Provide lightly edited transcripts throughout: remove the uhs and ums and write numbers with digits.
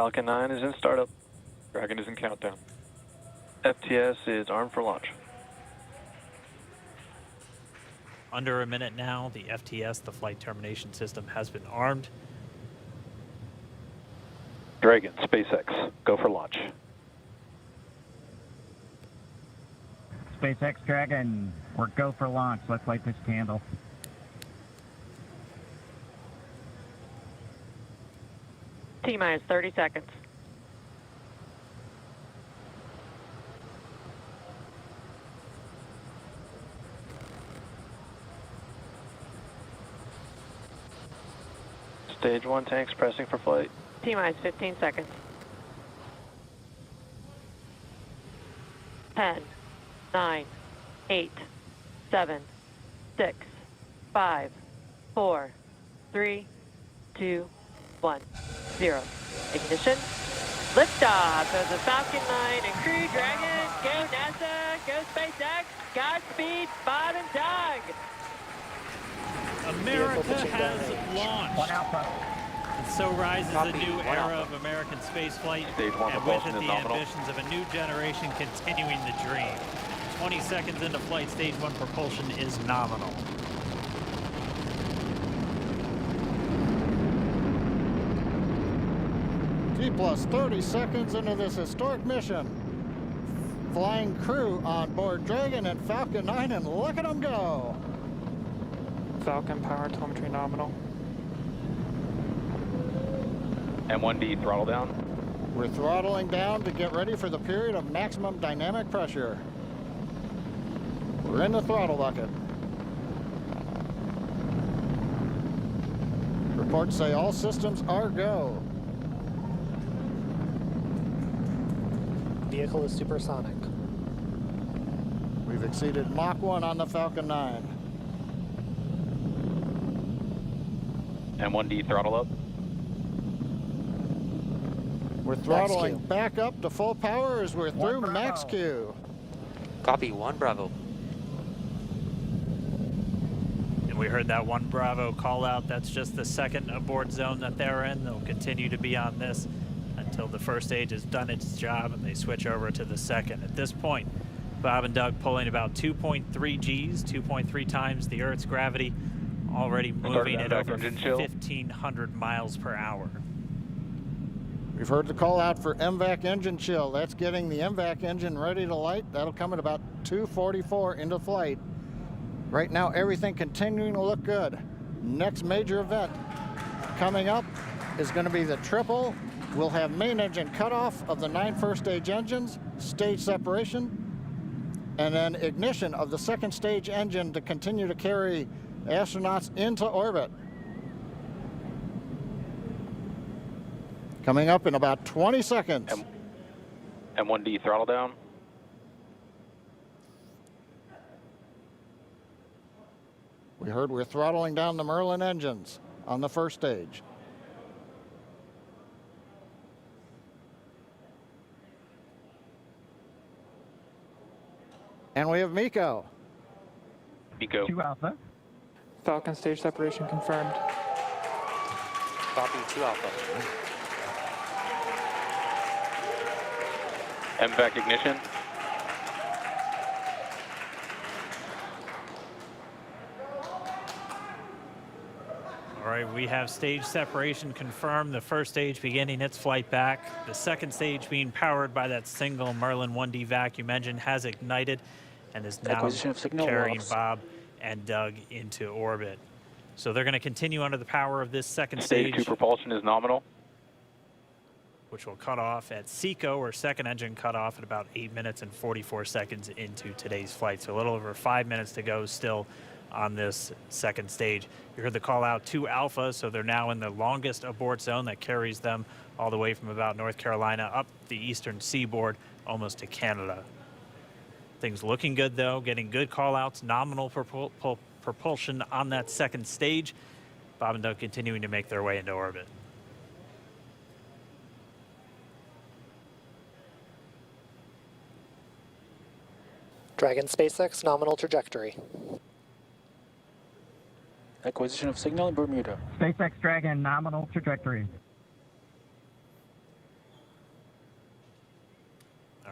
Falcon 9 is in startup. Dragon is in countdown. FTS is armed for launch. Under a minute now, the FTS, the flight termination system, has been armed. Dragon, SpaceX, go for launch. SpaceX Dragon, we're go for launch. Let's light this candle. T-minus 30 seconds. Stage 1 tanks pressing for flight. T-minus 15 seconds. 10, 9, 8, 7, 6, 5, 4, 3, 2, 1, 0. Ignition. Liftoff of the Falcon 9 and Crew Dragon. Go NASA, go SpaceX. Godspeed, Bob and Doug. America has launched. One Alpha. And so rises a new era of American spaceflight, Stage 1 and with propulsion it is the nominal. ambitions of a new generation continuing the dream. 20 seconds into flight, stage 1 propulsion is nominal. T plus 30 seconds into this historic mission. Flying crew on board Dragon and Falcon 9, and look at them go. Falcon power telemetry nominal. M1D throttle down. We're throttling down to get ready for the period of maximum dynamic pressure. We're in the throttle bucket. Reports say all systems are go. Vehicle is supersonic. We've exceeded Mach 1 on the Falcon 9. M1D throttle up. We're throttling back up to full power as we're through max Q. Copy, 1 Bravo. And we heard that 1 Bravo call out. That's just the second abort zone that they're in. They'll continue to be on this until the first stage has done its job and they switch over to the second. At this point, Bob and Doug pulling about 2.3 Gs, 2.3 times the Earth's gravity, already moving at over 1,500 miles per hour. We've heard the call out for MVAC engine chill. That's getting the MVAC engine ready to light. That'll come at about 2:44 into flight. Right now, everything continuing to look good. Next major event coming up is going to be the triple. We'll have main engine cutoff of the 9 first stage engines, stage separation, and then ignition of the second stage engine to continue to carry astronauts into orbit. Coming up in about 20 seconds. M1D throttle down. We heard we're throttling down the Merlin engines on the first stage. And we have MECO. MECO. 2 Alpha. Falcon stage separation confirmed. Copy, 2 Alpha. MVAC ignition. All right, we have stage separation confirmed. The first stage beginning its flight back. The second stage being powered by that single Merlin 1D vacuum engine has ignited and is now carrying Bob and Doug into orbit. So they're going to continue under the power of this second stage. Stage 2 propulsion is nominal. Which will cut off at SECO, or second engine cut off at about 8 minutes and 44 seconds into today's flight. So a little over 5 minutes to go still on this second stage. You heard the call out 2 Alpha, so they're now in the longest abort zone that carries them all the way from about North Carolina up the eastern seaboard, almost to Canada. Things looking good though, getting good call outs, nominal propulsion on that second stage. Bob and Doug continuing to make their way into orbit. Dragon SpaceX nominal trajectory. Acquisition of signal in Bermuda. SpaceX Dragon nominal trajectory.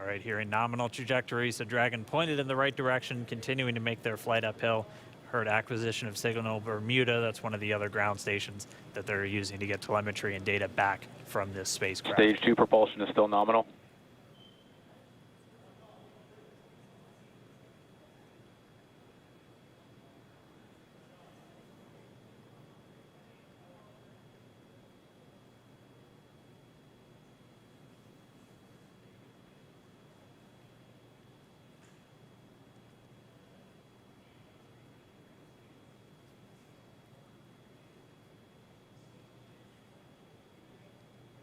All right, here in nominal trajectory, so Dragon pointed in the right direction, continuing to make their flight uphill. Heard acquisition of signal Bermuda. That's one of the other ground stations that they're using to get telemetry and data back from this spacecraft. Stage 2 propulsion is still nominal.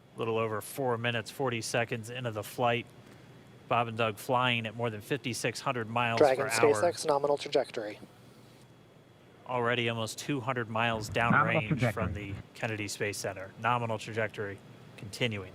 A little over 4 minutes, 40 seconds into the flight. Bob and Doug flying at more than 5,600 miles Dragon per hour. SpaceX nominal trajectory. Already almost 200 miles downrange from the Kennedy Space Center. Nominal trajectory continuing.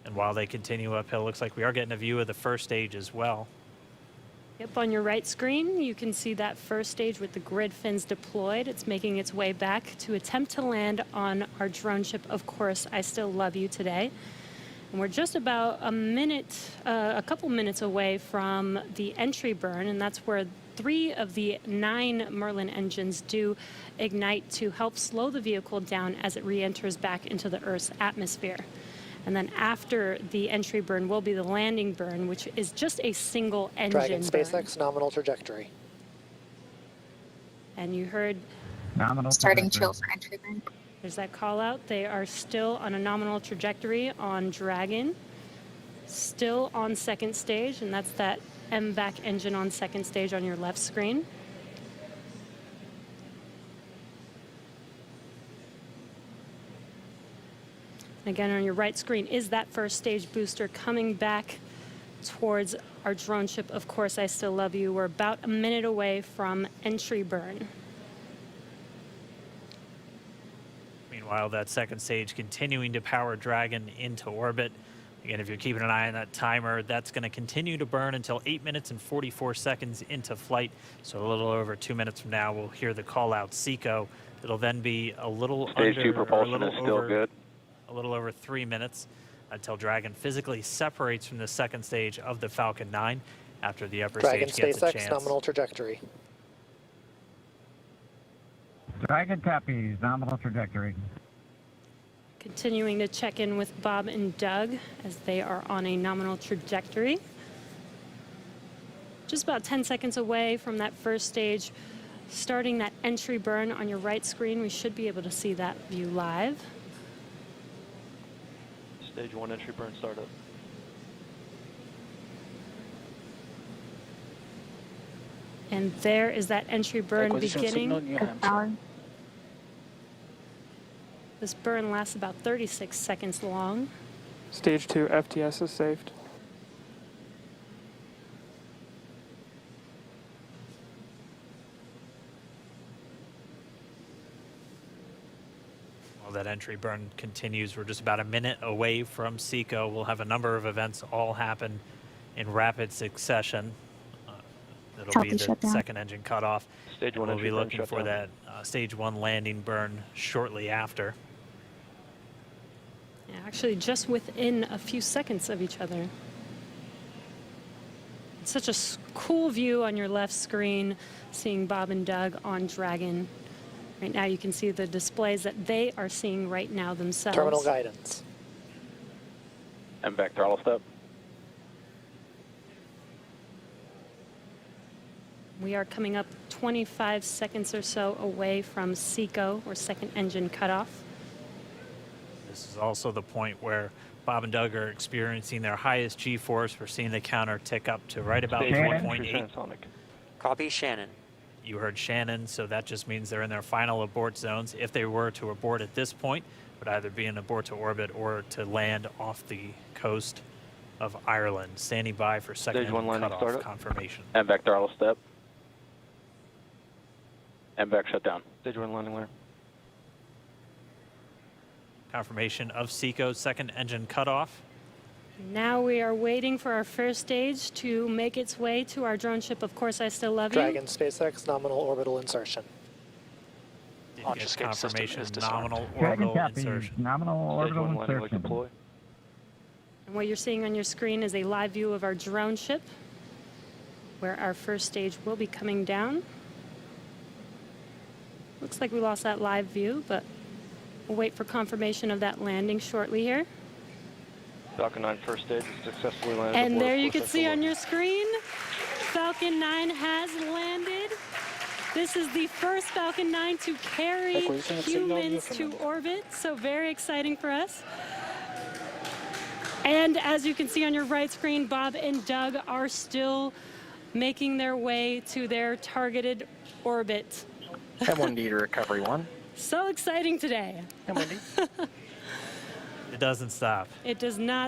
And while they continue uphill, looks like we are getting a view of the first stage as well. Yep, on your right screen, you can see that first stage with the grid fins deployed. It's making its way back to attempt to land on our drone ship, Of Course, I Still Love You today. And we're just about a couple minutes away from the entry burn, and that's where 3 of the 9 Merlin engines do ignite to help slow the vehicle down as it re-enters back into the Earth's atmosphere. And then after the entry burn will be the landing burn, which is just a single engine Dragon burn. SpaceX nominal trajectory. And you heard Nominal Starting trajectory. chill for entry burn. there's that call out. They are still on a nominal trajectory on Dragon, still on second stage, and that's that MVAC engine on second stage on your left screen. Again, on your right screen is that first stage booster coming back towards our drone ship, Of Course, I Still Love You. We're about a minute away from entry burn. Meanwhile, that second stage continuing to power Dragon into orbit. Again, if you're keeping an eye on that timer, that's going to continue to burn until 8 minutes and 44 seconds into flight. So a little over 2 minutes from now, we'll hear the call out SECO. It'll then be a little Stage under, 2 propulsion or is still good. a little over 3 minutes until Dragon physically separates from the second stage of the Falcon 9 after the upper Dragon stage gets a SpaceX chance. nominal trajectory. Dragon copies, nominal trajectory. Continuing to check in with Bob and Doug as they are on a nominal trajectory. Just about 10 seconds away from that first stage, starting that entry burn on your right screen. We should be able to see that view live. Stage 1 entry burn startup. And there is that entry burn Acquisition beginning. signal, New Hampshire. Power. This burn lasts about 36 seconds long. Stage 2 FTS is saved. While that entry burn continues, we're just about a minute away from SECO. We'll have a number of events all happen in rapid succession. It'll Copy, be the shutdown. second engine cutoff. Stage 1 We'll entry be burn looking for shutdown. that stage 1 landing burn shortly after. Yeah, actually, just within a few seconds of each other. It's such a cool view on your left screen, seeing Bob and Doug on Dragon. Right now, you can see the displays that they are seeing right now themselves. Terminal guidance. MVAC throttle step. We are coming up 25 seconds or so away from SECO, or second engine cutoff. This is also the point where Bob and Doug are experiencing their highest G-force. We're seeing the counter tick up to right about Stage 1 entry 1.8. transonic. Copy Shannon. You heard Shannon, so that just means they're in their final abort zones. If they were to abort at this point, it would either be an abort to orbit or to land off the coast of Ireland. Standing by for second Stage 1 engine landing cutoff startup. confirmation. MVAC throttle step. MVAC shutdown. Stage 1 landing layer. Confirmation of SECO's second engine cutoff. Now we are waiting for our first stage to make its way to our drone ship. Of course, I still love you. Dragon SpaceX nominal orbital insertion. Did Launch get escape system confirmation is disarmed. nominal Dragon orbital copy. insertion. Nominal Stage orbital 1 landing leg insertion. deploy. And what you're seeing on your screen is a live view of our drone ship, where our first stage will be coming down. Looks like we lost that live view, but we'll wait for confirmation of that landing shortly here. Falcon 9 first stage is successfully landed. And aboard there you course can see on SLO. your screen, Falcon 9 has landed. This is the first Falcon 9 to carry humans to orbit, so very exciting for us. And as you can see on your right screen, Bob and Doug are still making their way to their targeted orbit. M1D to recovery 1. So exciting today. M1D. It doesn't stop. It does not